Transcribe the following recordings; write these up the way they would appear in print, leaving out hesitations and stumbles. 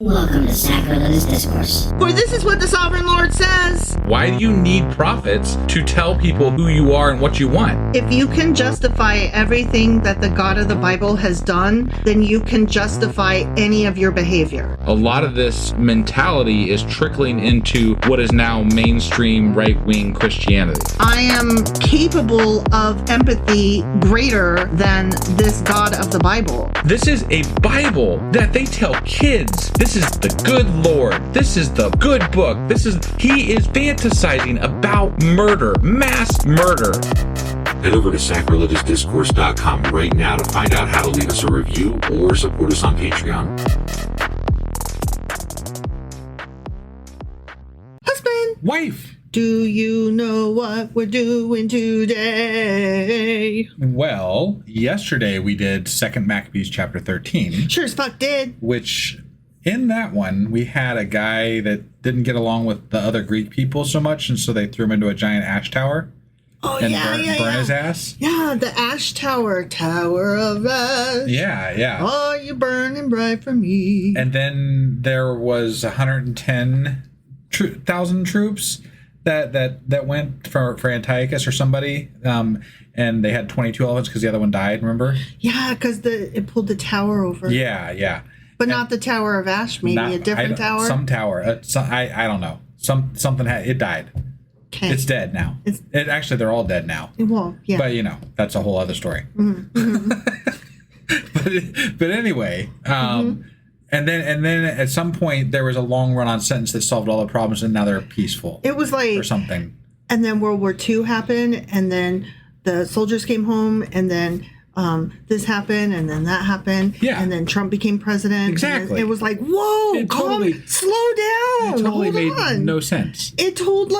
Welcome to Sacrilegious Discourse. For this is what the Sovereign Lord says. Why do you need prophets to tell people who you are and what you want? If you can justify everything that the God of the Bible has done, then you can justify any of your behavior. A lot of this mentality is trickling into what is now mainstream right-wing Christianity. I am capable of empathy greater than this God of the Bible. This is a Bible that they tell kids. This is the good Lord. This is the good book. He is fantasizing about murder, mass murder. Head over to sacrilegiousdiscourse.com right now to find out how to leave us a review or support us on Patreon. Husband, Wife. do you know what we're doing today? Well, yesterday we did 2 Maccabees chapter 13. Sure as fuck did. Which, in that one, we had a guy that didn't get along with the other Greek people so much, and so they threw him into a giant ash tower. Oh, and yeah, burn his ass. Yeah, the ash tower, tower of ash. Yeah. Oh, you burning bright for me. And then there was 110,000 troops that went for Antiochus or somebody, and they had 22 elephants because the other one died, remember? Yeah, because it pulled the tower over. Yeah. But not the Tower of Ash, maybe a different tower? Some tower. I don't know. Something it died. Okay. It's dead now. Actually, they're all dead now. Well, yeah. But, that's a whole other story. Mm-hmm. but anyway, and then at some point, there was a long run-on sentence that solved all the problems, and now they're peaceful. It was like... Or something. And then World War II happened, and then the soldiers came home, and then... this happened, and then that happened, and then Trump became president. Exactly. It was like, whoa, slow down. It totally Hold made on. no sense. It told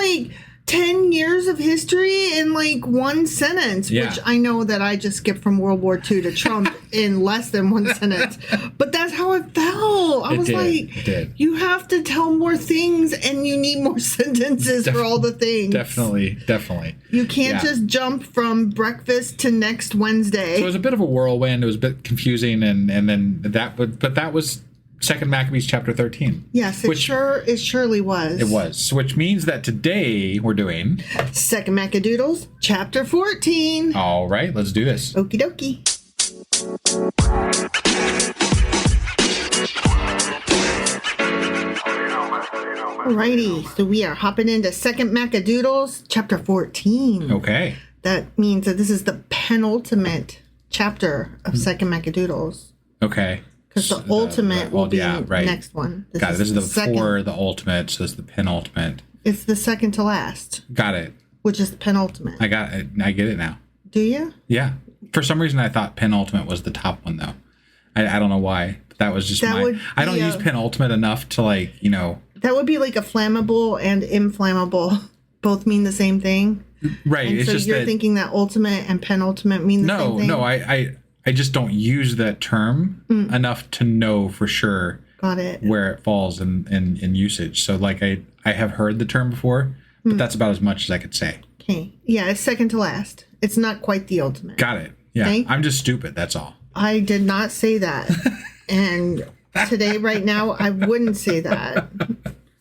10 years of history in one sentence, which I know that I just skipped from World War II to Trump in less than one sentence. But that's how it felt. I was you have to tell more things, and you need more sentences for all the things. Definitely. You can't just jump from breakfast to next Wednesday. So it was a bit of a whirlwind. It was a bit confusing, and then that was 2 Maccabees chapter 13. Yes, it surely was. It was, which means that today we're doing 2 Maccadoodles chapter 14. All right, let's do this. Okie dokie. Alrighty, so we are hopping into 2 Maccadoodles chapter 14. Okay. That means that this is the penultimate chapter of 2 Maccadoodles. Okay. Because the ultimate will be next one. Got it. This is before the ultimate, so this is the penultimate. It's the second to last. Got it. Which is the penultimate. I got it. I get it now. Do you? Yeah. For some reason, I thought penultimate was the top one, though. I don't know why. But that was just I don't use penultimate enough to That would be like a flammable and inflammable both mean the same thing. Right. And it's so just you're thinking that ultimate and penultimate mean the same thing? No, I just don't use that term enough to know for sure where it falls in usage. So I have heard the term before, but that's about as much as I could say. Okay. Yeah, it's second to last. It's not quite the ultimate. Got it. Yeah. Okay? I'm just stupid, that's all. I did not say that. And today, right now, I wouldn't say that.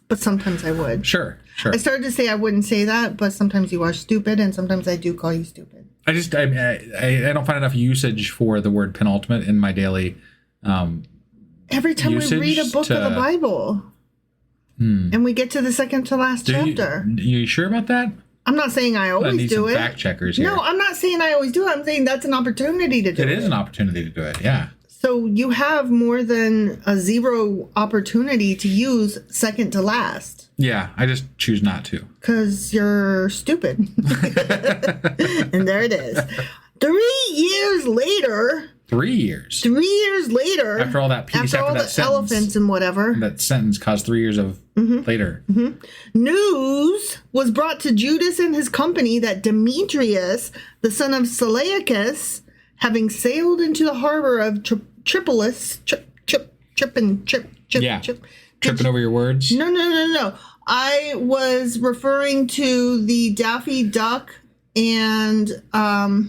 But sometimes I would. Sure. I started to say I wouldn't say that, but sometimes you are stupid, and sometimes I do call you stupid. I don't find enough usage for the word penultimate in my daily every time we read a book of the Bible and we get to the second to last chapter. You sure about that? I'm not saying I always do it. Fact checkers here. No, I'm not saying I always do it. I'm saying that's an opportunity to do it. It is an opportunity to do it, yeah. So you have more than a zero opportunity to use second to last. Yeah, I just choose not to. Because you're stupid. And there it is. 3 years later. 3 years. 3 years later. After all that peace, after all that the elephants and whatever. That sentence caused 3 years of later. Mm-hmm. News was brought to Judas and his company that Demetrius, the son of Seleucus, having sailed into the harbor of Tripolis, tripping over your words. No. I was referring to the Daffy Duck and I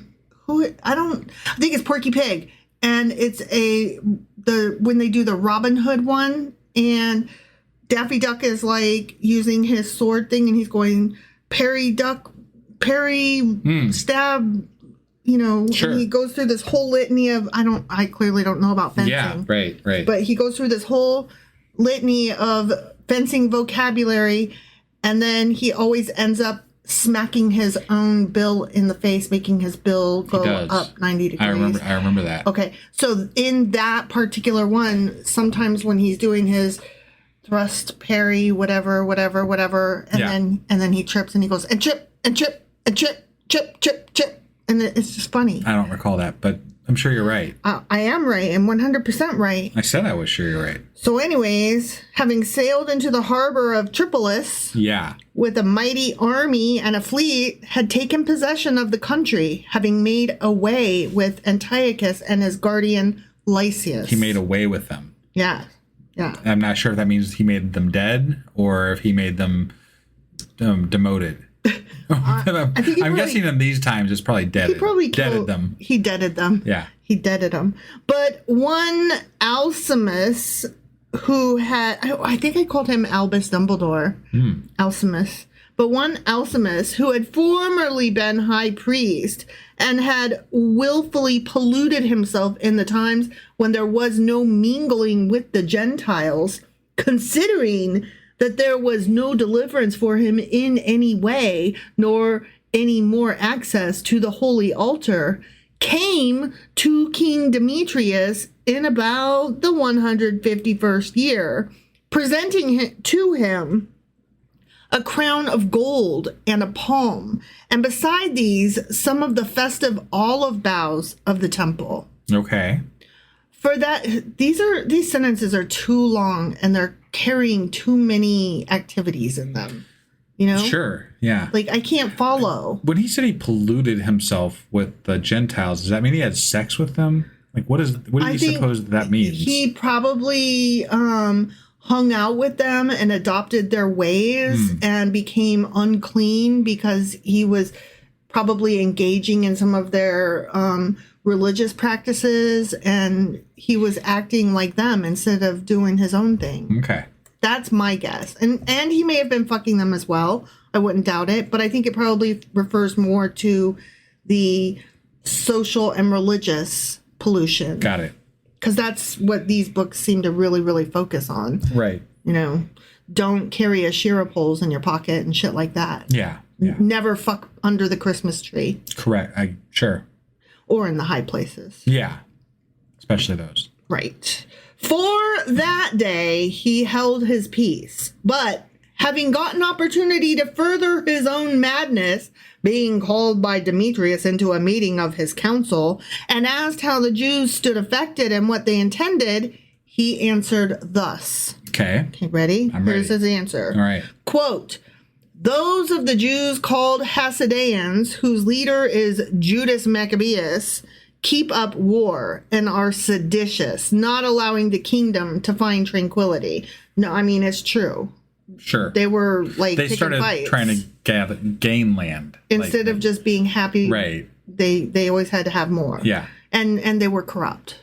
think it's Porky Pig, and it's when they do the Robin Hood one, and Daffy Duck is like using his sword thing, and he's going parry, duck, parry, stab. You know, sure. And he goes through this whole litany of I clearly don't know about fencing. Yeah, right. But he goes through this whole litany of fencing vocabulary, and then he always ends up smacking his own bill in the face, making his bill go up 90 degrees. I remember that. Okay, so in that particular one, sometimes when he's doing his thrust, parry, whatever, and then he trips and he goes and chip, and it's just funny. I don't recall that, but I'm sure you're right. I am right, and 100% right. I said I was sure you're right. So anyways, having sailed into the harbor of Tripolis with a mighty army and a fleet, had taken possession of the country, having made away with Antiochus and his guardian Lysias. He made away with them. Yeah. I'm not sure if that means he made them dead or if he made them demoted. I'm guessing in these times it's probably deaded. He probably deaded them. He deaded them. Yeah. He deaded them. But one Alcimus, who had, I think I called him Albus Dumbledore. Alcimus. But one Alcimus, who had formerly been high priest and had willfully polluted himself in the times when there was no mingling with the Gentiles, considering that there was no deliverance for him in any way, nor any more access to the holy altar, came to King Demetrius in about the 151st year, presenting to him a crown of gold and a palm, and beside these, some of the festive olive boughs of the temple. Okay. For that, these sentences are too long, and they're carrying too many activities in them. You know? Sure, yeah. Like, I can't follow. When he said he polluted himself with the Gentiles, does that mean he had sex with them? Like, what do you suppose that means? He probably hung out with them and adopted their ways and became unclean because he was probably engaging in some of their religious practices, and he was acting like them instead of doing his own thing. Okay. That's my guess. And he may have been fucking them as well. I wouldn't doubt it, but I think it probably refers more to the social and religious pollution. Got it. Because that's what these books seem to really, really focus on. Right. You know, don't carry a shearer poles in your pocket and shit like that. Yeah. Never fuck under the Christmas tree. Correct. Sure. Or in the high places. Yeah. Especially those. Right. For that day, he held his peace. But having gotten opportunity to further his own madness, being called by Demetrius into a meeting of his council, and asked how the Jews stood affected and what they intended, he answered thus. Okay. Ready? I'm ready. Here's his answer. All right. Quote, those of the Jews called Hasideans, whose leader is Judas Maccabees, keep up war and are seditious, not allowing the kingdom to find tranquility. No, I mean, it's true. Sure. They were like they started fights. trying to gain land instead of just being happy. Right. They always had to have more. Yeah. And they were corrupt.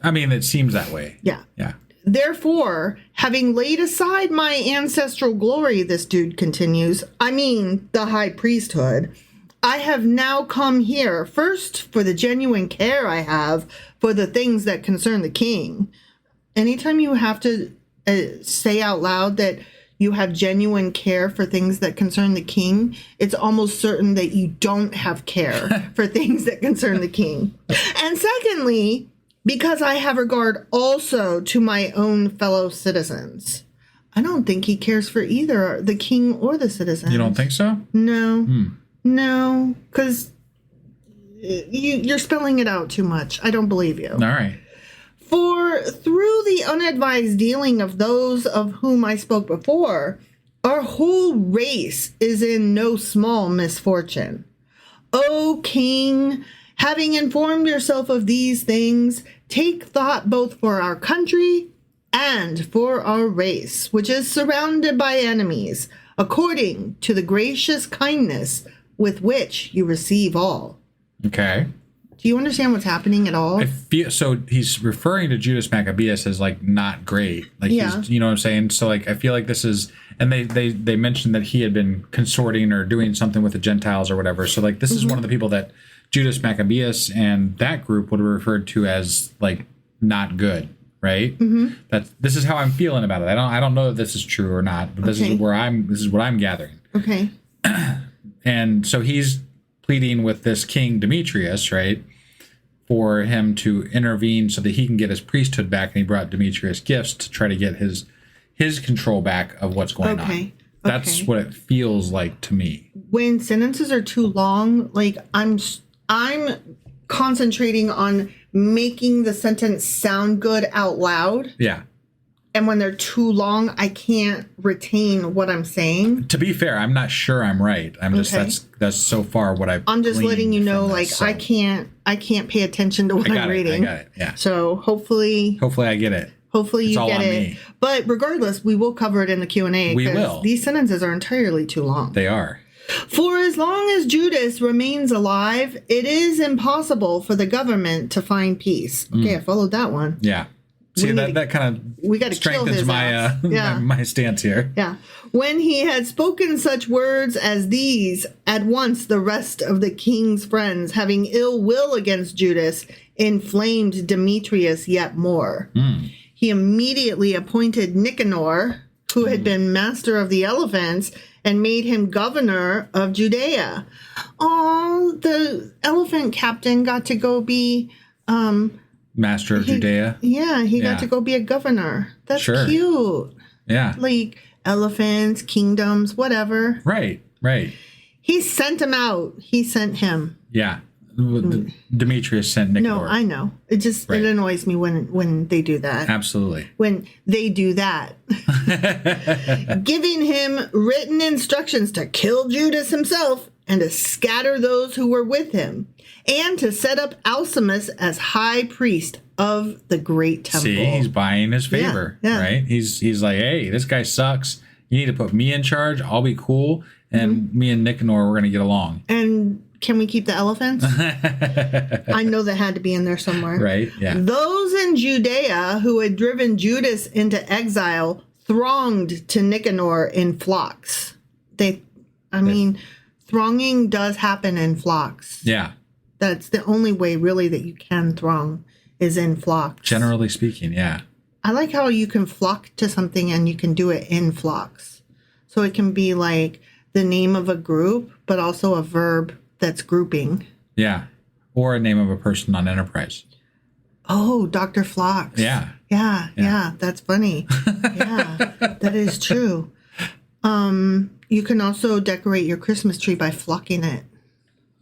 I mean, it seems that way. Yeah. Yeah. Therefore, having laid aside my ancestral glory, this dude continues, I mean the high priesthood, I have now come here, first for the genuine care I have for the things that concern the king. Anytime you have to say out loud that you have genuine care for things that concern the king, it's almost certain that you don't have care for things that concern the king. And secondly, because I have regard also to my own fellow citizens. I don't think he cares for either the king or the citizens. You don't think so? No. No, because you're spelling it out too much. I don't believe you. All right. For through the unadvised dealing of those of whom I spoke before, our whole race is in no small misfortune. O king, having informed yourself of these things, take thought both for our country and for our race, which is surrounded by enemies, according to the gracious kindness with which you receive all. Okay. Do you understand what's happening at all? I feel so. He's referring to Judas Maccabeus as like not great. Like, he's, you know what I'm saying? So like, I feel like this is, and they mentioned that he had been consorting or doing something with the Gentiles or whatever. So like, this is one of the people that Judas Maccabeus and that group would have referred to as like not good, right? This is how I'm feeling about it. I don't know if this is true or not, but this is what I'm gathering. Okay. And so he's pleading with this king Demetrius, right, for him to intervene so that he can get his priesthood back. And he brought Demetrius gifts to try to get his control back of what's going on. That's what it feels like to me. When sentences are too long, like I'm concentrating on making the sentence sound good out loud. Yeah. And when they're too long, I can't retain what I'm saying. To be fair, I'm not sure I'm right. I'm just that's so far what I'm just letting you know, like, so. I can't pay attention to what I'm reading. I got it. Yeah. So hopefully I get it. Hopefully you get it. Me. But regardless, we will cover it in the Q&A. We will. These sentences are entirely too long. They are. For as long as Judas remains alive, it is impossible for the government to find peace. Okay, I followed that one. Yeah. See, that kind of strengthens my my stance here. Yeah. When he had spoken such words as these, at once the rest of the king's friends, having ill will against Judas, inflamed Demetrius yet more. He immediately appointed Nicanor, who had been master of the elephants, and made him governor of Judea. Oh, the elephant captain got to go be... Master of Judea? Yeah, he got to go be a governor. That's cute. Yeah. Like elephants, kingdoms, whatever. Right. He sent him out. He sent him. Yeah. Demetrius sent Nicanor. No, I know. It just it annoys me when they do that. Absolutely. When they do that. Giving him written instructions to kill Judas himself and to scatter those who were with him, and to set up Alcimus as high priest of the great temple. See, he's buying his favor, right? He's like, hey, this guy sucks. You need to put me in charge. I'll be cool. And me and Nicanor, we're going to get along. And can we keep the elephants? I know that had to be in there somewhere. Right, yeah. Those in Judea who had driven Judas into exile thronged to Nicanor in flocks. Thronging does happen in flocks. Yeah. That's the only way, really, that you can throng is in flocks. Generally speaking, yeah. I like how you can flock to something and you can do it in flocks. So it can be like the name of a group, but also a verb that's grouping. Yeah. Or a name of a person on Enterprise. Oh, Dr. Phlox. Yeah. Yeah. That's funny. Yeah, that is true. You can also decorate your Christmas tree by flocking it.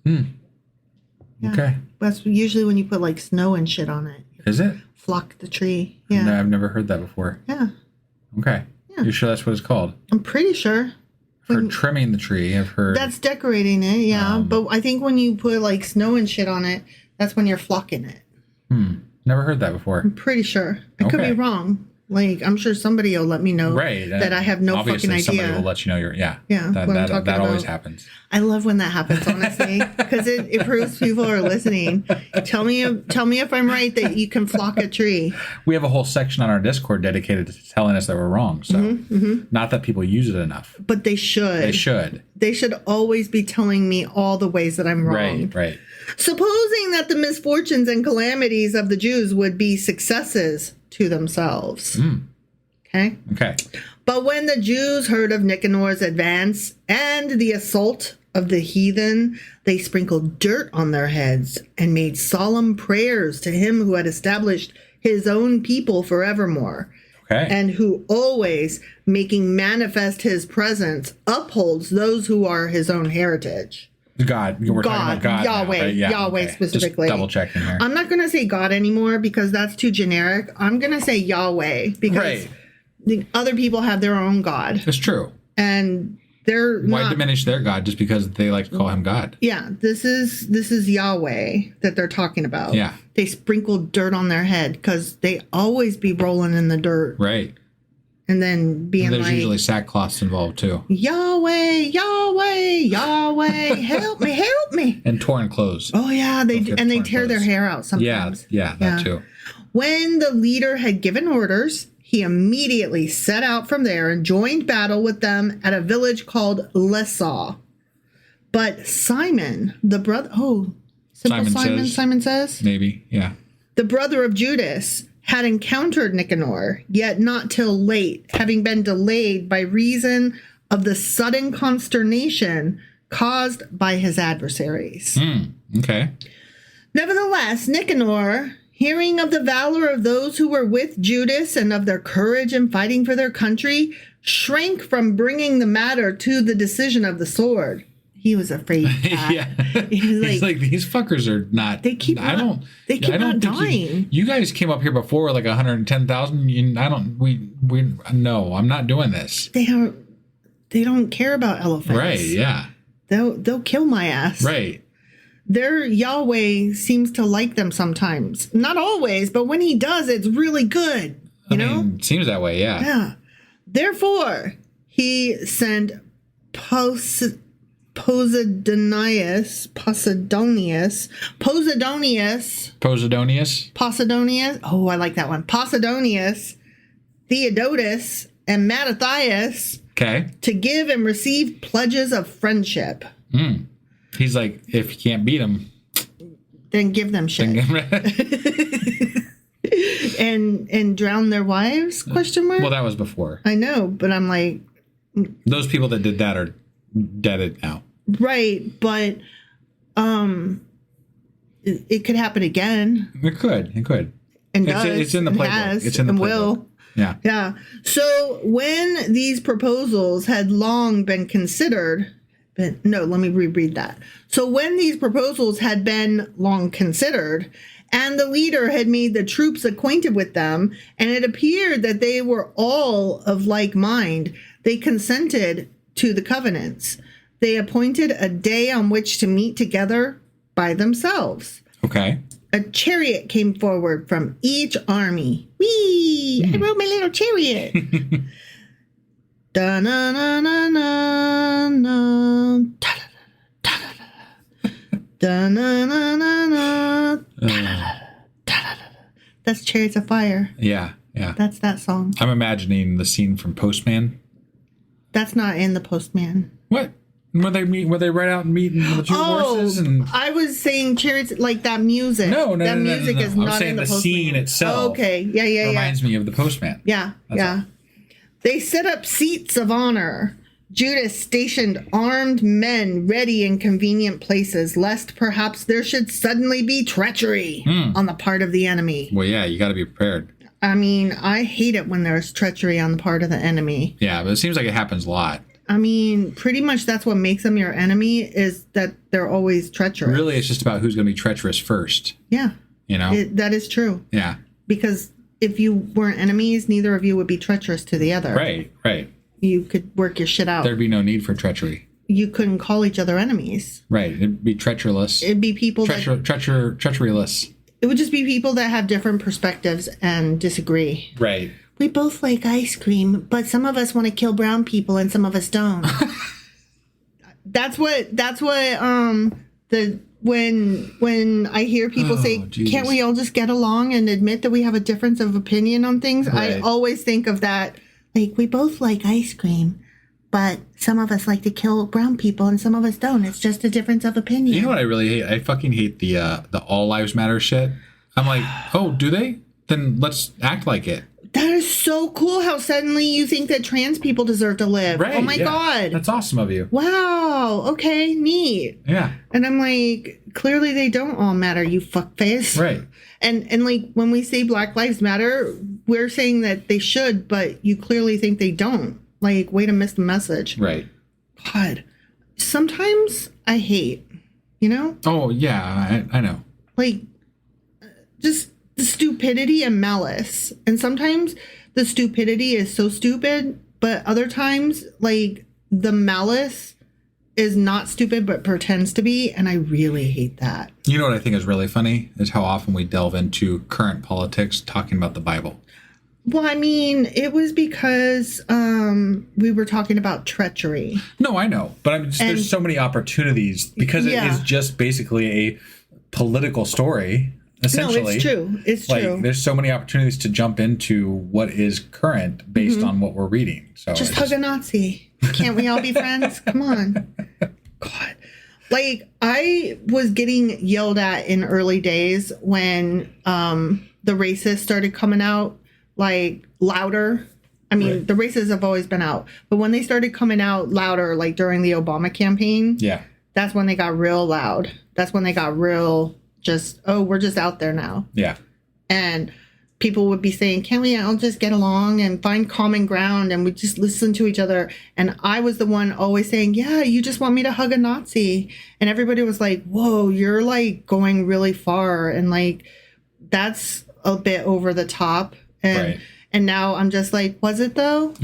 Yeah. Okay. That's usually when you put like snow and shit on it. Is it? Flock the tree. Yeah. No, I've never heard that before. Yeah. Okay. Yeah. You sure that's what it's called? I'm pretty sure. I've heard trimming the tree. I've heard. That's decorating it, yeah. But I think when you put like snow and shit on it, that's when you're flocking it. Never heard that before. I'm pretty sure. I could be wrong. Like, I'm sure somebody will let me know that I have no fucking idea. Somebody will let you know Yeah. That always happens. I love when that happens, honestly, because it proves people are listening. Tell me if I'm right that you can flock a tree. We have a whole section on our Discord dedicated to telling us that we're wrong. So, not that people use it enough. But they should. They should always be telling me all the ways that I'm wrong. Right. Supposing that the misfortunes and calamities of the Jews would be successes to themselves. Okay. But when the Jews heard of Nicanor's advance and the assault of the heathen, they sprinkled dirt on their heads and made solemn prayers to him who had established his own people forevermore. Okay. And who always, making manifest his presence, upholds those who are his own heritage. God. We're talking about God. Yahweh. Now, right? Yahweh specifically. Just double checking here. I'm not going to say God anymore because that's too generic. I'm going to say Yahweh because the other people have their own God. It's true. And why diminish their God just because they like to call him God? Yeah, this is Yahweh that they're talking about. Yeah. They sprinkled dirt on their head because they always be rolling in the dirt. Right. And then being and there's like, usually sackcloths involved too. Yahweh, Yahweh, Yahweh, help me, help me. And torn clothes. Oh yeah, they do, and they tear their hair out sometimes. Yeah, that too. When the leader had given orders, he immediately set out from there and joined battle with them at a village called Lyssaw. But Simon, the brother, Simon says? Maybe, yeah. The brother of Judas had encountered Nicanor, yet not till late, having been delayed by reason of the sudden consternation caused by his adversaries. Okay. Nevertheless, Nicanor, hearing of the valor of those who were with Judas and of their courage in fighting for their country, shrank from bringing the matter to the decision of the sword. He was afraid. Yeah. He's like, these fuckers are not. They keep not dying. You guys came up here before with like 110,000. No, I'm not doing this. They don't care about elephants. Right, yeah. They'll kill my ass. Right. Their Yahweh seems to like them sometimes. Not always, but when he does, it's really good. You know? It seems that way, yeah. Yeah. Therefore, he sent Posidonius. Oh, I like that one. Posidonius, Theodotus, and Mattathias. Okay. To give and receive pledges of friendship. He's like, if you can't beat them, then give them shit. and drown their wives? Question mark. Well, that was before. I know, but I'm like, those people that did that are dead now. Right, but it could happen again. It could. And it's in the playbook. It's in the playbook. Will. Yeah. So when these proposals had long been considered, let me reread that. So when these proposals had been long considered, and the leader had made the troops acquainted with them, and it appeared that they were all of like mind, they consented to the covenants. They appointed a day on which to meet together by themselves. Okay. A chariot came forward from each army. Whee! I rode my little chariot. Da-na-na-na-na-na. Da-da-da-da. Da-na-na-na-na. Da-da-da-da. That's Chariots of Fire. Yeah. That's that song. I'm imagining the scene from Postman. That's not in the Postman. What? Where they ride out and meet the two horses? And I was saying Chariots, like that music. No. That music is not I'm saying in the Postman. Scene itself. Oh, okay. Yeah. Reminds me of the Postman. Yeah. All. They set up seats of honor. Judas stationed armed men ready in convenient places, lest perhaps there should suddenly be treachery on the part of the enemy. Well, yeah, you got to be prepared. I mean, I hate it when there's treachery on the part of the enemy. Yeah, but it seems like it happens a lot. I mean, pretty much that's what makes them your enemy, is that they're always treacherous. Really, it's just about who's going to be treacherous first. Yeah. You know? That is true. Yeah. Because if you weren't enemies, neither of you would be treacherous to the other. Right. You could work your shit out. There'd be no need for treachery. You couldn't call each other enemies. Right. It'd be treacherous. It'd be people treacheryless. It would just be people that have different perspectives and disagree. Right. We both like ice cream, but some of us want to kill brown people and some of us don't. When I hear people say, Jesus. Can't we all just get along and admit that we have a difference of opinion on things? Right. I always think of that. Like, we both like ice cream, but some of us like to kill brown people and some of us don't. It's just a difference of opinion. You know what I really hate? I fucking hate the all lives matter shit. I'm like, oh, do they? Then let's act like it. That is so cool how suddenly you think that trans people deserve to live. Right, oh my God. That's awesome of you. Wow. Okay, neat. Yeah. And I'm like, clearly they don't all matter, you fuckface. Right. And like when we say Black Lives Matter, we're saying that they should, but you clearly think they don't. Like, way to miss the message. Right. God. Sometimes I hate, you know? Oh, yeah, I know. Like, just the stupidity and malice. And sometimes the stupidity is so stupid, but other times, like, the malice is not stupid but pretends to be, and I really hate that. You know what I think is really funny is how often we delve into current politics talking about the Bible. Well, I mean, it was because we were talking about treachery. No, I know. But there's so many opportunities because it is just basically a political story, essentially. No, it's true. It's true. There's so many opportunities to jump into what is current based on what we're reading. So just hug a Nazi. Can't we all be friends? Come on. God. Like, I was getting yelled at in early days when the racists started coming out, like, louder. I mean, the racists have always been out. But when they started coming out louder, like, during the Obama campaign, that's when they got real loud. That's when they got real we're just out there now. Yeah. And people would be saying, can't we all just get along and find common ground and we just listen to each other? And I was the one always saying, yeah, you just want me to hug a Nazi. And everybody was like, whoa, you're like going really far. And like, that's a bit over the top. And now I'm just like, was it though?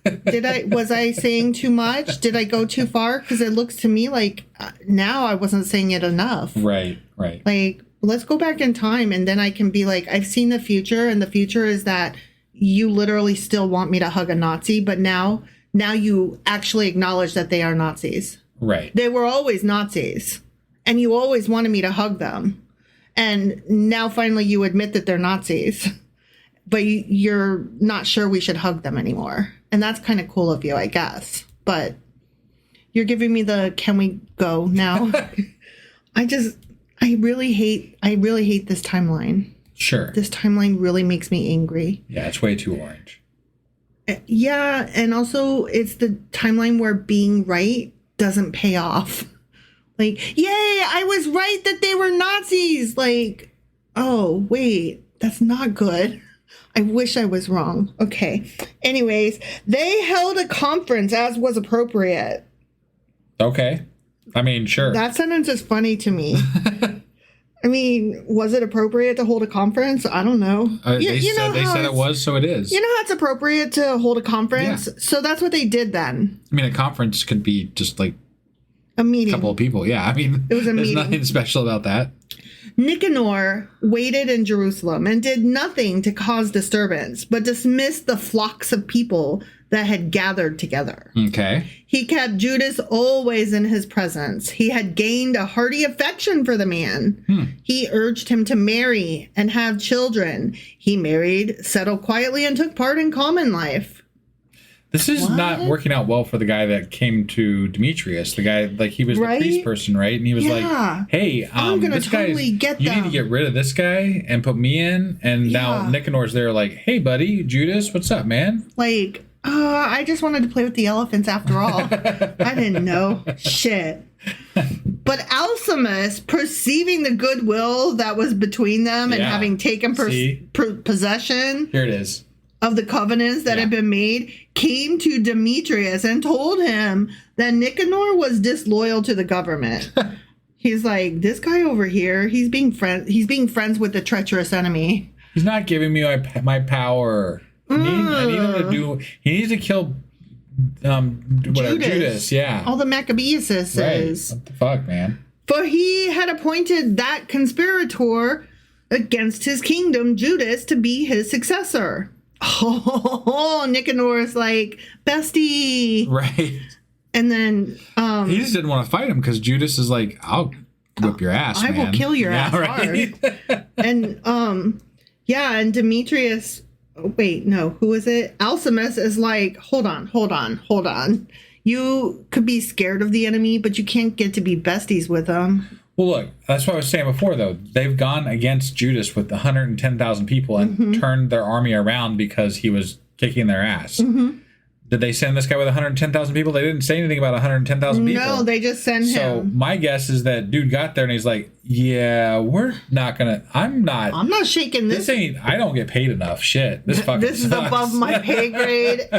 Was I saying too much? Did I go too far? Because it looks to me like now I wasn't saying it enough. Right. Like, let's go back in time and then I can be like, I've seen the future, and the future is that you literally still want me to hug a Nazi, but now you actually acknowledge that they are Nazis. Right. They were always Nazis, and you always wanted me to hug them. And now finally you admit that they're Nazis, but you're not sure we should hug them anymore. And that's kind of cool of you, I guess. But you're giving me the can we go now? I really hate this timeline. Sure. This timeline really makes me angry. Yeah, it's way too orange. Yeah, and also it's the timeline where being right doesn't pay off. Like, yay, I was right that they were Nazis. Like, oh, wait, that's not good. I wish I was wrong. Okay. Anyways, they held a conference as was appropriate. Okay. I mean, sure. That sentence is funny to me. I mean, was it appropriate to hold a conference? I don't know. They said it was, so it is. You know how it's appropriate to hold a conference? Yeah. So that's what they did then. I mean, a conference could be just like a meeting. A couple of people. Yeah, I mean, it was a meeting. There's nothing special about that. Nicanor waited in Jerusalem and did nothing to cause disturbance, but dismissed the flocks of people that had gathered together. Okay. He kept Judas always in his presence. He had gained a hearty affection for the man. He urged him to marry and have children. He married, settled quietly, and took part in common life. This is not working out well for the guy that came to Demetrius. The guy, like, he was the priest person, right? And he was like, hey, I'm gonna this guy, totally get you them. need to get rid of this guy and put me in. And now Nicanor's there like, hey, buddy, Judas, what's up, man? Like, I just wanted to play with the elephants after all. I didn't know. Shit. But Alcimus, perceiving the goodwill that was between them and having taken possession. Here it is. Of the covenants that had been made, came to Demetrius and told him that Nicanor was disloyal to the government. He's like, this guy over here, he's being friends with the treacherous enemy. He's not giving me my power. I need him to do. He needs to kill Judas. Yeah. All the Maccabees says. Right. What the fuck, man? For he had appointed that conspirator against his kingdom, Judas, to be his successor. Oh, Nicanor is like, bestie. Right. And then he just didn't want to fight him because Judas is like, I'll whip your ass, I man. will kill your ass hard. And and Demetrius, who is it? Alcimus is like, hold on. You could be scared of the enemy, but you can't get to be besties with them. Well, look, that's what I was saying before, though. They've gone against Judas with 110,000 people and turned their army around because he was kicking their ass. Did they send this guy with 110,000 people? They didn't say anything about 110,000 people. No, they just sent him. So my guess is that dude got there and he's like, yeah, we're not going to, I'm not shaking this. I don't get paid enough. Shit. This is above my pay grade.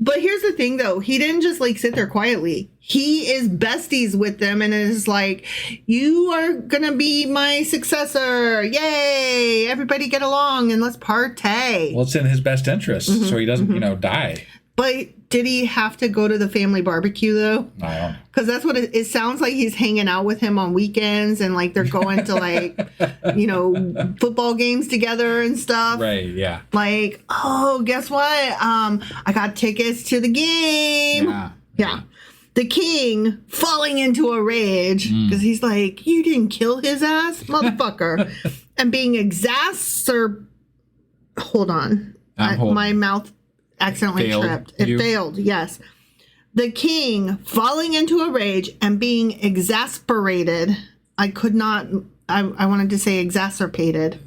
But here's the thing, though. He didn't just like sit there quietly. He is besties with them and is like, you are going to be my successor. Yay. Everybody get along and let's partay. Well, it's in his best interest so he doesn't, die. But did he have to go to the family barbecue, though? I don't know. Because that's what it sounds like. He's hanging out with him on weekends, and like they're going to like, football games together and stuff. Right, yeah. Like, oh, guess what? I got tickets to the game. Yeah. The king falling into a rage because he's like, you didn't kill his ass, motherfucker. And being hold on. My mouth accidentally tripped. It failed, yes. The king falling into a rage and being exasperated. I wanted to say exacerbated.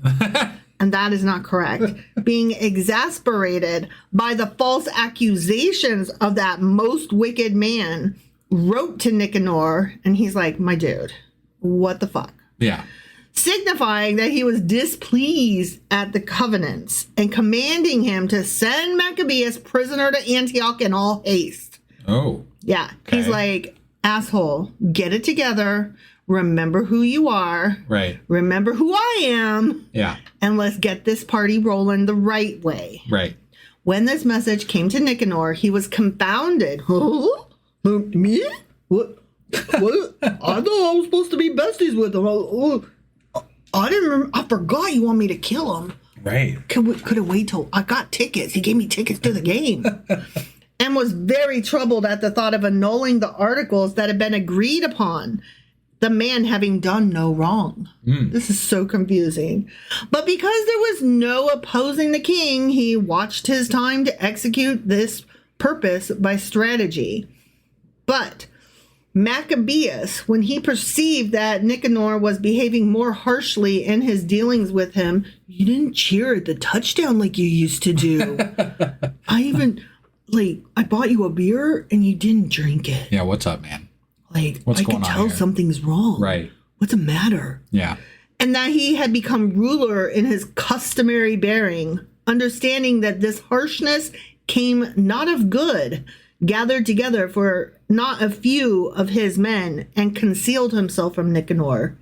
And that is not correct. Being exasperated by the false accusations of that most wicked man, wrote to Nicanor, and he's like, my dude, what the fuck? Yeah. Signifying that he was displeased at the covenants and commanding him to send Maccabees prisoner to Antioch in all haste. Oh. Yeah. Okay. He's like, asshole, get it together. Remember who you are. Right. Remember who I am. Yeah. And let's get this party rolling the right way. Right. When this message came to Nicanor, he was confounded. Huh? Me? What? What? I thought I was supposed to be besties with him. I didn't remember. I forgot you want me to kill him. Right. Could have waited till I got tickets. He gave me tickets to the game. And was very troubled at the thought of annulling the articles that had been agreed upon. The man having done no wrong. This is so confusing. But because there was no opposing the king, he watched his time to execute this purpose by strategy. But Maccabees, when he perceived that Nicanor was behaving more harshly in his dealings with him, you didn't cheer at the touchdown like you used to do. I bought you a beer and you didn't drink it. Yeah, what's up, man? Like, what's I going can on tell here? something's wrong. Right. What's the matter? Yeah. And that he had become ruler in his customary bearing, understanding that this harshness came not of good, gathered together for not a few of his men, and concealed himself from Nicanor.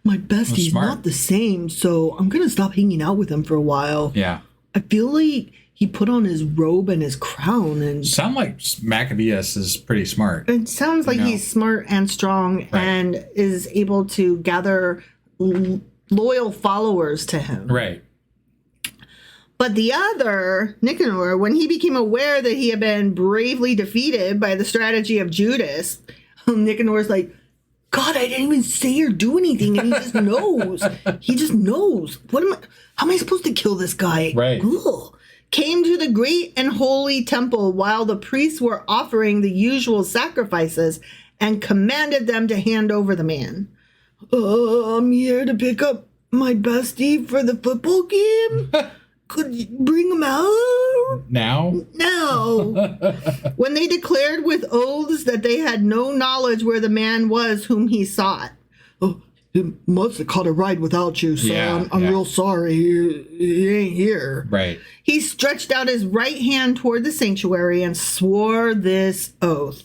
My bestie's not the same, so I'm going to stop hanging out with him for a while. Yeah. I feel like he put on his robe and his crown and... Sound like Maccabees is pretty smart. It sounds like he's smart and strong and is able to gather loyal followers to him. Right. But the other, Nicanor, when he became aware that he had been bravely defeated by the strategy of Judas, Nicanor's like, God, I didn't even say or do anything, and he just knows. He just knows. How am I supposed to kill this guy? Right. Ugh. Came to the great and holy temple while the priests were offering the usual sacrifices and commanded them to hand over the man. I'm here to pick up my bestie for the football game. Could you bring him out? Now? No. When they declared with oaths that they had no knowledge where the man was whom he sought. Oh, he must have caught a ride without you, so I'm real sorry. He ain't here. Right. He stretched out his right hand toward the sanctuary and swore this oath.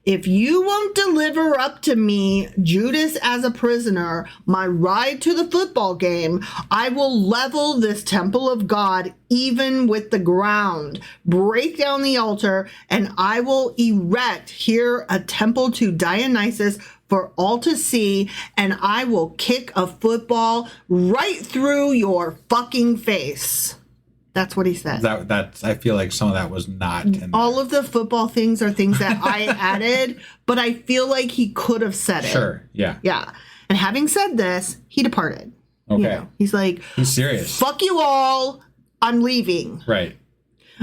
If you won't deliver up to me Judas as a prisoner, my ride to the football game, I will level this temple of God even with the ground, break down the altar, and I will erect here a temple to Dionysus for all to see, and I will kick a football right through your fucking face. That's what he said. That's. I feel like some of that was not in there. All of the football things are things that I added, but I feel like he could have said it. Sure. Yeah. Yeah. And having said this, he departed. Okay. He's like, he's serious. Fuck you all. I'm leaving. Right.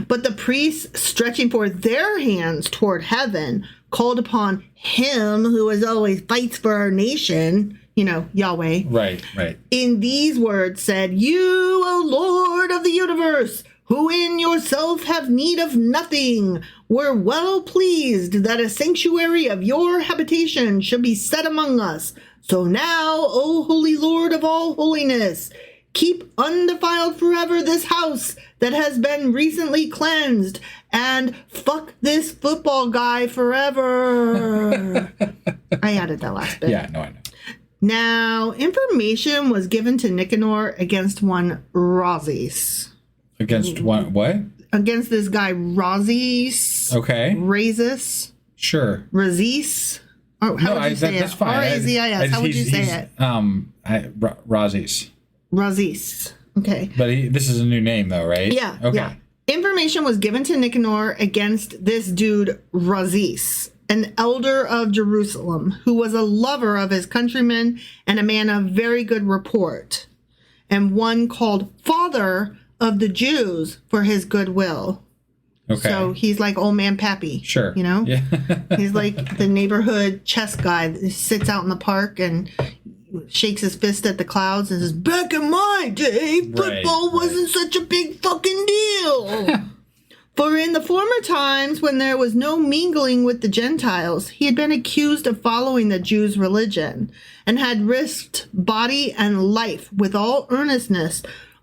But the priests, stretching forth their hands toward heaven, called upon him who as always fights for our nation, Yahweh. Right. In these words said, You, O Lord of the universe, who in yourself have need of nothing, were well pleased that a sanctuary of your habitation should be set among us. So now, O holy Lord of all holiness, keep undefiled forever this house that has been recently cleansed, and fuck this football guy forever. I added that last bit. Yeah, no, I know. Now, information was given to Nicanor against one Rhazes. Against one, what? against this guy Razis. Okay. Razis. Sure. Razis. Oh, how would you say it? That's fine. R-A-Z-I-S. How would you say it? Razis. Razis. Okay. But this is a new name, though, right? Yeah. Okay. Yeah. Information was given to Nicanor against this dude Razis, an elder of Jerusalem, who was a lover of his countrymen and a man of very good report, and one called Father of the Jews for his goodwill. Okay. So he's like old man Pappy. Sure. You know? Yeah. He's like the neighborhood chess guy that sits out in the park and shakes his fist at the clouds and says, back in my day, football wasn't such a big fucking deal. For in the former times when there was no mingling with the Gentiles, he had been accused of following the Jews' religion and had risked body and life with all earnestness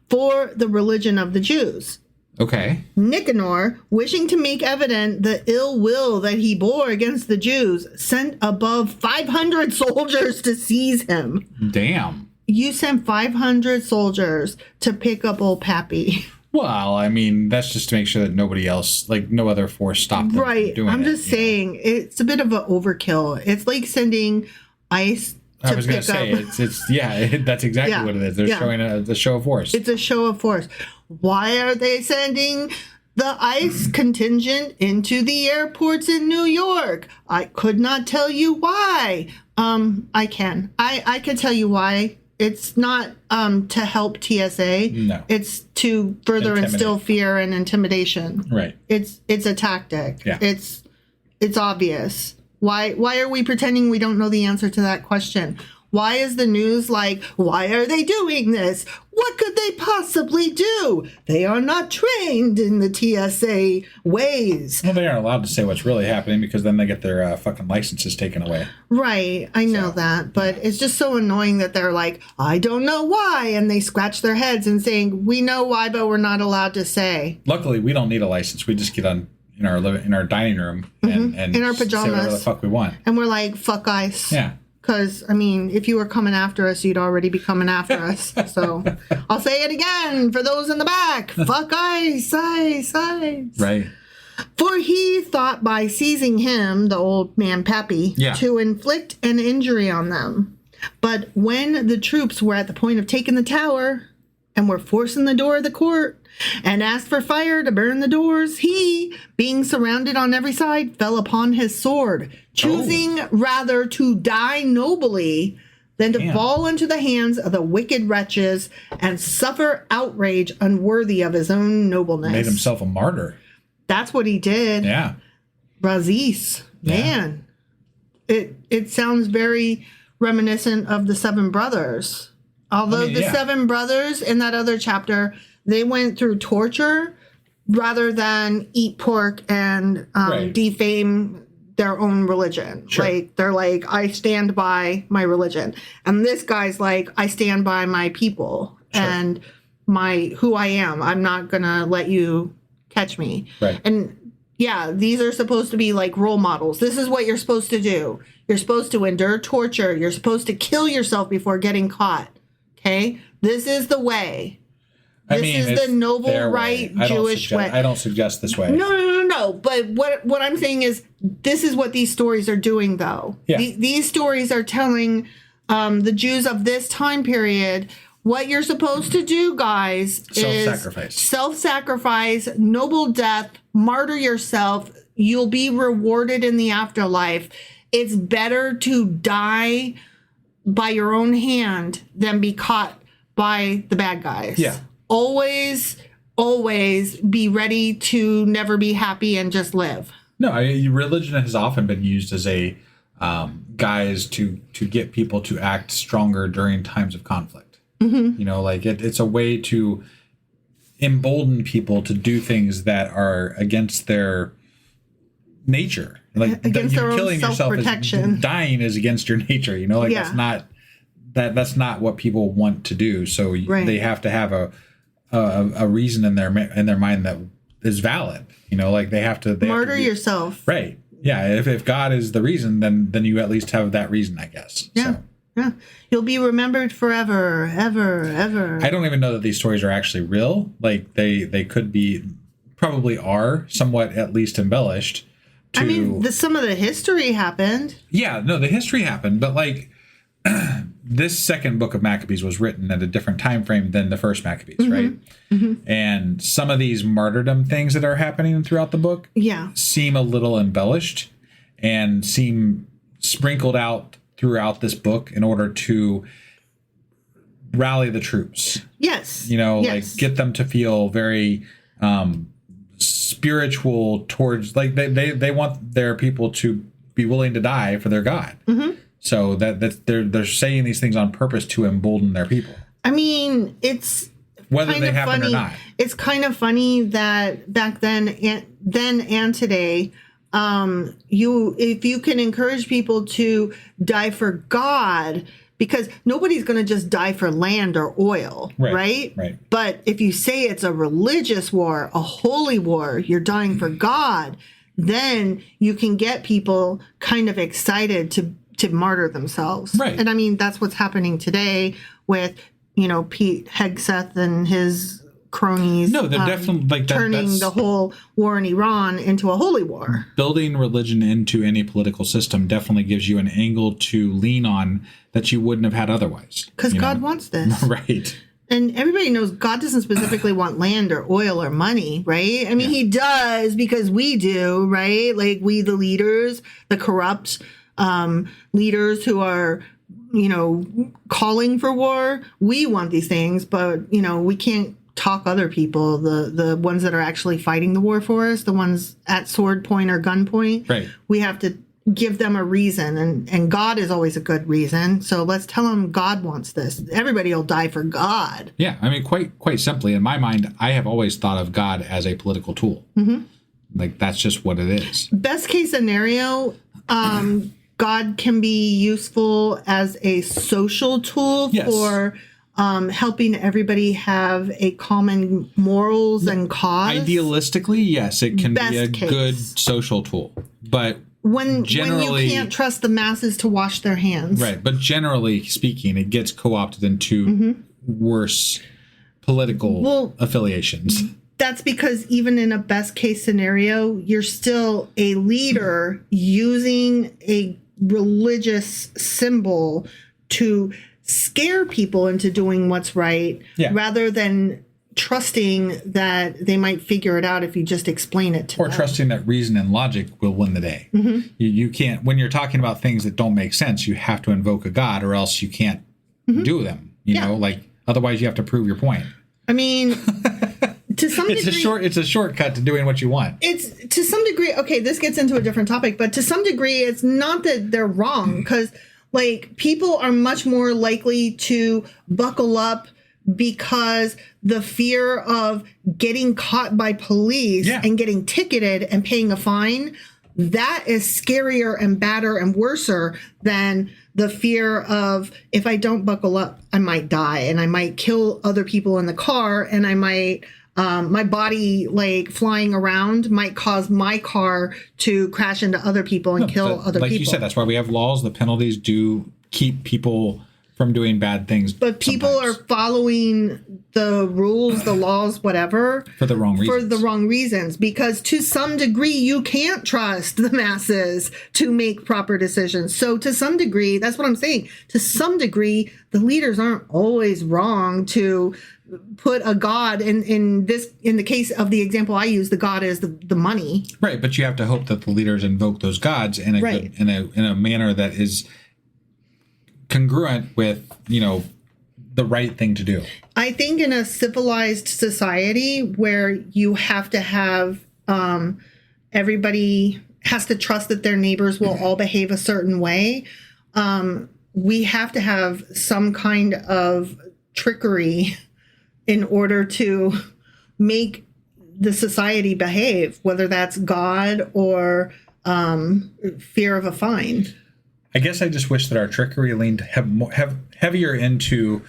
for the religion of the Jews. Okay. Nicanor, wishing to make evident the ill will that he bore against the Jews, sent above 500 soldiers to seize him. Damn. You sent 500 soldiers to pick up old Pappy. Well, I mean, that's just to make sure that nobody else, like no other force stopped them from doing it. I'm just saying, it's a bit of an overkill. It's like sending ICE to I was going to say, that's exactly what it is. They're showing a show of force. It's a show of force. Why are they sending the ICE contingent into the airports in New York? I could not tell you why. I can. I can tell you why. It's not to help TSA. No. It's to further instill fear and intimidation. Right. It's a tactic. Yeah. It's obvious. Why are we pretending we don't know the answer to that question? Why is the news like, why are they doing this? What could they possibly do? They are not trained in the TSA ways. Well, they aren't allowed to say what's really happening because then they get their fucking licenses taken away. Right. I know that. But it's just so annoying that they're like, I don't know why. And they scratch their heads and saying, we know why, but we're not allowed to say. Luckily, we don't need a license. We just get on in our dining room and in our pajamas. say whatever the fuck we want. And we're like, fuck ICE. Yeah. Because, I mean, if you were coming after us, you'd already be coming after us. So I'll say it again for those in the back. Fuck ICE, ICE, ICE. Right. For he thought by seizing him, the old man Pappy, to inflict an injury on them. But when the troops were at the point of taking the tower and were forcing the door of the court and asked for fire to burn the doors, he, being surrounded on every side, fell upon his sword, choosing rather to die nobly than to fall into the hands of the wicked wretches and suffer outrage unworthy of his own nobleness. Made himself a martyr. That's what he did. Yeah. Razis. Man. It sounds very reminiscent of the Seven Brothers. Although the Seven Brothers in that other chapter, they went through torture rather than eat pork and defame their own religion. Sure. Like, they're like, I stand by my religion. And this guy's like, I stand by my people and who I am. I'm not going to let you catch me. Right. And these are supposed to be like role models. This is what you're supposed to do. You're supposed to endure torture. You're supposed to kill yourself before getting caught. Okay? This is the way. This is the noble, right Jewish way. I don't suggest this way. No. But what I'm saying is, this is what these stories are doing, though. Yeah. These stories are telling the Jews of this time period what you're supposed to do, guys. Self-sacrifice, noble death, martyr yourself. You'll be rewarded in the afterlife. It's better to die by your own hand than be caught by the bad guys. Yeah. Always be ready to never be happy and just live. No, religion has often been used as a guise to get people to act stronger during times of conflict. Mm-hmm. You know, like it's a way to embolden people to do things that are against their nature. Like against their killing own yourself, self-protection. Dying is against your nature. You know, like that's not what people want to do. So they have to have a reason in their mind that is valid. You know, like they have to martyr yourself. Right. Yeah. If God is the reason, then you at least have that reason, I guess. Yeah. So. Yeah. You'll be remembered forever, ever, ever. I don't even know that these stories are actually real. Like they could be probably are somewhat at least embellished. Some of the history happened. Yeah, no, the history happened, but like this second book of Maccabees was written at a different time frame than the first Maccabees, right? And some of these martyrdom things that are happening throughout the book seem a little embellished and seem sprinkled out throughout this book in order to rally the troops. Yes. Like get them to feel very spiritual towards, like they want their people to be willing to die for their God. So that they're saying these things on purpose to embolden their people. I mean, it's whether they happen funny. or not. It's kind of funny that back then and today, if you can encourage people to die for God, because nobody's going to just die for land or oil, right? Right. But if you say it's a religious war, a holy war, you're dying for God, then you can get people kind of excited to martyr themselves. Right. And I mean, that's what's happening today with, Pete Hegseth and his cronies. No, they're definitely like that, turning the whole war in Iran into a holy war. Building religion into any political system definitely gives you an angle to lean on that you wouldn't have had otherwise. Because God wants this. Right. And everybody knows God doesn't specifically want land or oil or money, right? I mean, he does because we do, right? Like we, the leaders, the corrupt leaders who are, calling for war. We want these things, but, we can't talk other people, the ones that are actually fighting the war for us, the ones at sword point or gun point. Right. We have to give them a reason, and God is always a good reason. So let's tell them God wants this. Everybody will die for God. Yeah, I mean, quite simply, in my mind, I have always thought of God as a political tool. Like that's just what it is. Best case scenario, God can be useful as a social tool for helping everybody have a common morals and cause. Idealistically, yes, it can Best be a case. good social tool, but when generally, you can't trust the masses to wash their hands. Right, but generally speaking, it gets co-opted into worse political affiliations. That's because even in a best case scenario, you're still a leader using a religious symbol to scare people into doing what's right rather than trusting that they might figure it out if you just explain it to them. Or trusting that reason and logic will win the day. You can't, when you're talking about things that don't make sense, you have to invoke a God or else you can't do them. You know, like otherwise you have to prove your point. I mean, to some degree, it's a shortcut to doing what you want. It's to some degree, okay, this gets into a different topic, but to some degree it's not that they're wrong, because like people are much more likely to buckle up because the fear of getting caught by police and getting ticketed and paying a fine, that is scarier and badder and worser than the fear of, if I don't buckle up, I might die and I might kill other people in the car, and I might, my body like flying around might cause my car to crash into other people and kill other people. Like you said, that's why we have laws. The penalties do keep people from doing bad things. But people are following the rules, the laws, whatever. For the wrong reasons. For the wrong reasons. Because to some degree, you can't trust the masses to make proper decisions. So to some degree, that's what I'm saying. To some degree, the leaders aren't always wrong to put a God in the case of the example I use, the God is the money. Right. But you have to hope that the leaders invoke those gods in a manner that is congruent with, the right thing to do. I think in a civilized society where you have to have everybody has to trust that their neighbors will all behave a certain way, we have to have some kind of trickery in order to make the society behave, whether that's God or fear of a fine. I guess I just wish that our trickery leaned heavier into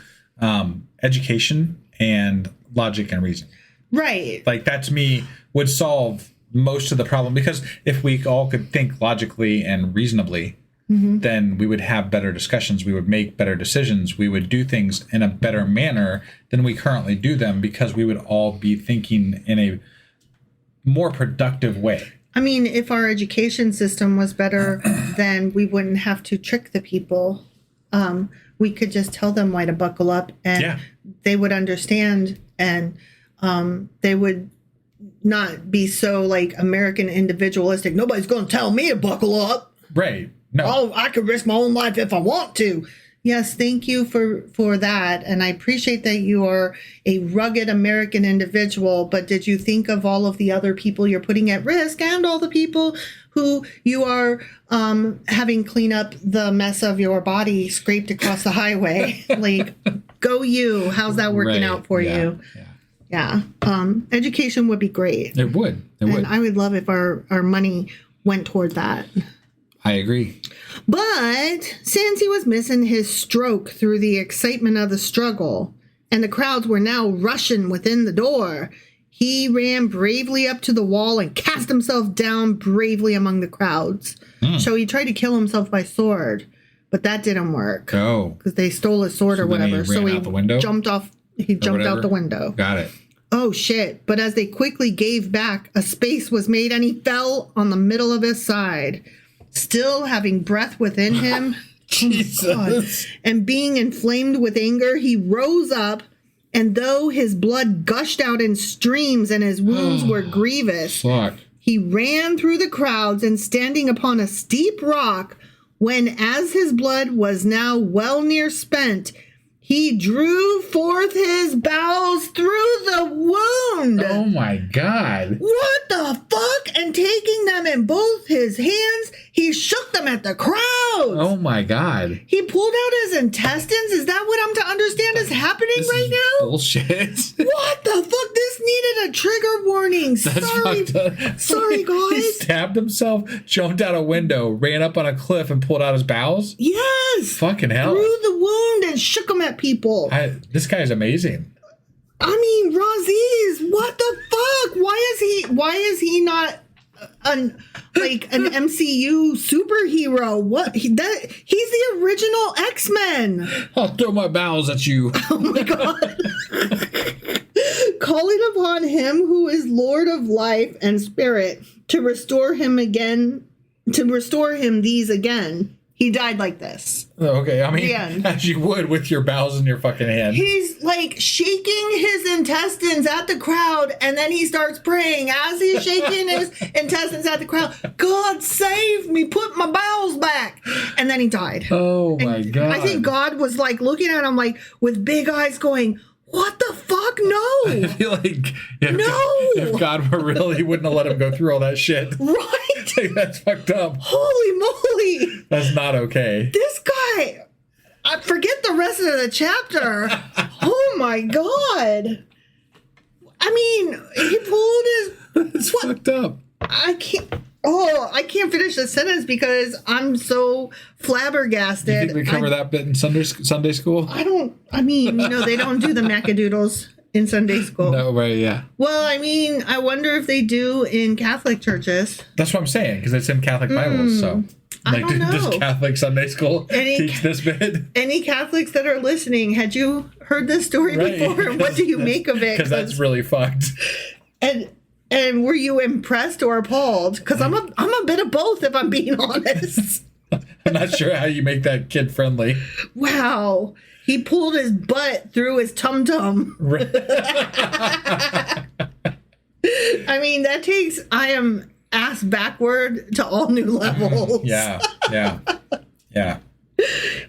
education and logic and reason. Right. Like that to me would solve most of the problem, because if we all could think logically and reasonably, then we would have better discussions. We would make better decisions. We would do things in a better manner than we currently do them, because we would all be thinking in a more productive way. I mean, if our education system was better, then we wouldn't have to trick the people. We could just tell them why to buckle up, and they would understand, and they would not be so like American individualistic. Nobody's going to tell me to buckle up. Right. No. Oh, I could risk my own life if I want to. Yes, thank you for that. And I appreciate that you are a rugged American individual. But did you think of all of the other people you're putting at risk and all the people who you are having clean up the mess of your body scraped across the highway? Like, go you. How's that working out for you? Yeah. Education would be great. It would. And I would love if our money went toward that. I agree. But since he was missing his stroke through the excitement of the struggle, and the crowds were now rushing within the door, he ran bravely up to the wall and cast himself down bravely among the crowds. So he tried to kill himself by sword, but that didn't work. Oh. Because they stole his sword or whatever. So he jumped off. He jumped out the window. Got it. Oh, shit. But as they quickly gave back, a space was made and he fell on the middle of his side. Still having breath within him, Jesus. And being inflamed with anger, he rose up, and though his blood gushed out in streams and his wounds were grievous, he ran through the crowds and standing upon a steep rock, when as his blood was now well near spent, he drew forth his bowels through the wound. Oh, my God. What the fuck? And taking them in both his hands, he shook them at the crowd. Oh, my God. He pulled out his intestines? Is that what I'm to understand is happening right now? Bullshit. What the fuck? This needed a trigger warning. Sorry, guys. He stabbed himself, jumped out a window, ran up on a cliff, and pulled out his bowels? Yes. Fucking hell. Through the wound and shook them at people. This guy is amazing. I mean, Raziz, what the fuck? Why is he not an MCU superhero? What? He's the original X-Men. I'll throw my bowels at you. Oh my God. Calling upon him who is Lord of life and spirit to restore him these again. He died like this. Okay, I mean, as you would with your bowels in your fucking hand. He's like shaking his intestines at the crowd, and then he starts praying as he's shaking his intestines at the crowd. God save me, put my bowels back. And then he died. Oh my God. I think God was like looking at him like with big eyes going, what the fuck? No. I feel like if God were real, he wouldn't have let him go through all that shit. Right. That's fucked up. Holy moly. That's not okay. This guy, I forget the rest of the chapter. Oh my God. I mean, he pulled his... It's fucked up. I can't finish the sentence because I'm so flabbergasted. You think we cover that bit in Sunday school? They don't do the Maccadoodles in Sunday school. No, right, yeah. Well, I mean, I wonder if they do in Catholic churches. That's what I'm saying, because it's in Catholic Bibles, so. I don't know. Does Catholic Sunday school teach this bit? Any Catholics that are listening, had you heard this story before? What do you make of it? Because that's really fucked. And were you impressed or appalled? Because I'm a bit of both, if I'm being honest. I'm not sure how you make that kid friendly. Wow. He pulled his butt through his tum-tum. I mean, I am ass backward to all new levels. Yeah.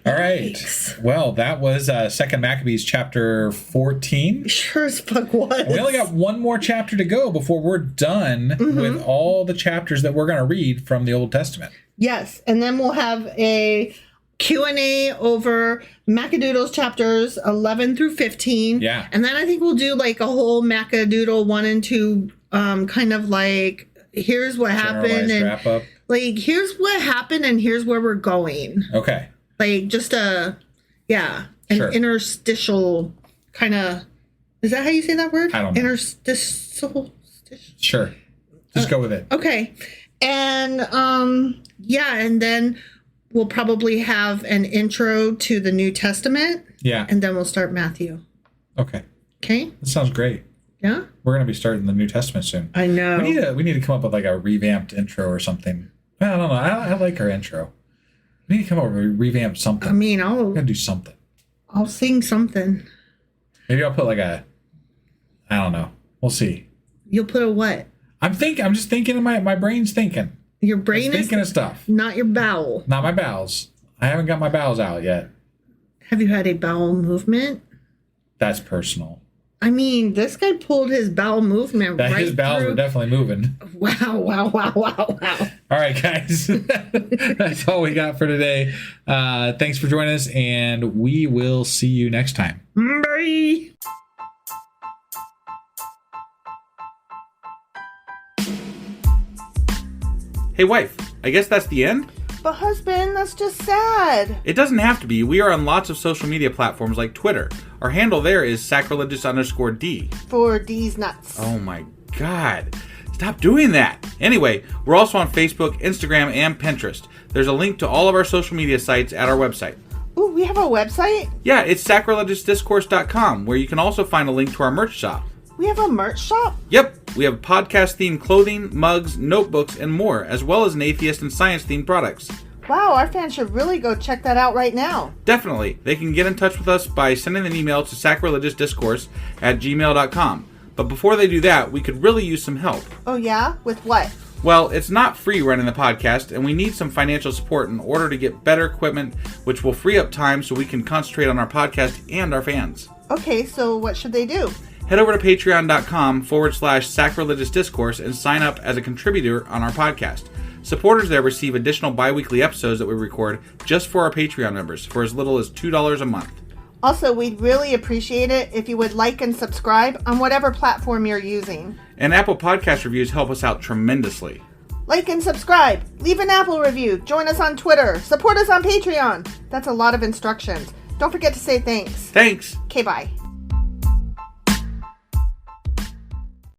All right. Well, that was 2 Maccabees chapter 14. Sure as fuck was. And we only got one more chapter to go before we're done with all the chapters that we're going to read from the Old Testament. Yes, and then we'll have a Q&A over Maccadoodles chapters 11 through 15. Yeah. And then I think we'll do like a whole Maccadoodle 1 and 2 kind of like, here's what happened. And wrap up. Like, here's what happened and here's where we're going. Okay. Like, just an interstitial kind of, is that how you say that word? I don't know. Interstitial? Sure. Just go with it. Okay. And, and then we'll probably have an intro to the New Testament. Yeah. And then we'll start Matthew. Okay. Okay? That sounds great. Yeah? We're going to be starting the New Testament soon. I know. We need to come up with like a revamped intro or something. I don't know. I like our intro. We need to come up with a revamped something. I mean, We're going to do something. I'll sing something. Maybe I'll put like I don't know. We'll see. You'll put a what? I'm just thinking, my brain's thinking. Your brain is thinking of stuff. Not your bowel. Not my bowels. I haven't got my bowels out yet. Have you had a bowel movement? That's personal. I mean, this guy pulled his bowel movement right His bowels through. were definitely moving. Wow. All right, guys. That's all we got for today. Thanks for joining us, and we will see you next time. Bye. Hey, wife, I guess that's the end? But husband, that's just sad. It doesn't have to be. We are on lots of social media platforms like Twitter. Our handle there is sacrilegious_D. For D's nuts. Oh my God. Stop doing that. Anyway, we're also on Facebook, Instagram, and Pinterest. There's a link to all of our social media sites at our website. Ooh, we have a website? Yeah, it's sacrilegiousdiscourse.com, where you can also find a link to our merch shop. We have a merch shop? Yep, we have podcast-themed clothing, mugs, notebooks, and more, as well as an atheist and science-themed products. Wow, our fans should really go check that out right now. Definitely. They can get in touch with us by sending an email to sacrilegiousdiscourse@gmail.com. But before they do that, we could really use some help. Oh yeah? With what? Well, it's not free running the podcast, and we need some financial support in order to get better equipment, which will free up time so we can concentrate on our podcast and our fans. Okay, so what should they do? Head over to patreon.com/sacrilegious discourse and sign up as a contributor on our podcast. Supporters there receive additional bi-weekly episodes that we record just for our Patreon members for as little as $2 a month. Also, we'd really appreciate it if you would like and subscribe on whatever platform you're using. And Apple Podcast reviews help us out tremendously. Like and subscribe. Leave an Apple review. Join us on Twitter. Support us on Patreon. That's a lot of instructions. Don't forget to say thanks. Thanks. Okay, bye.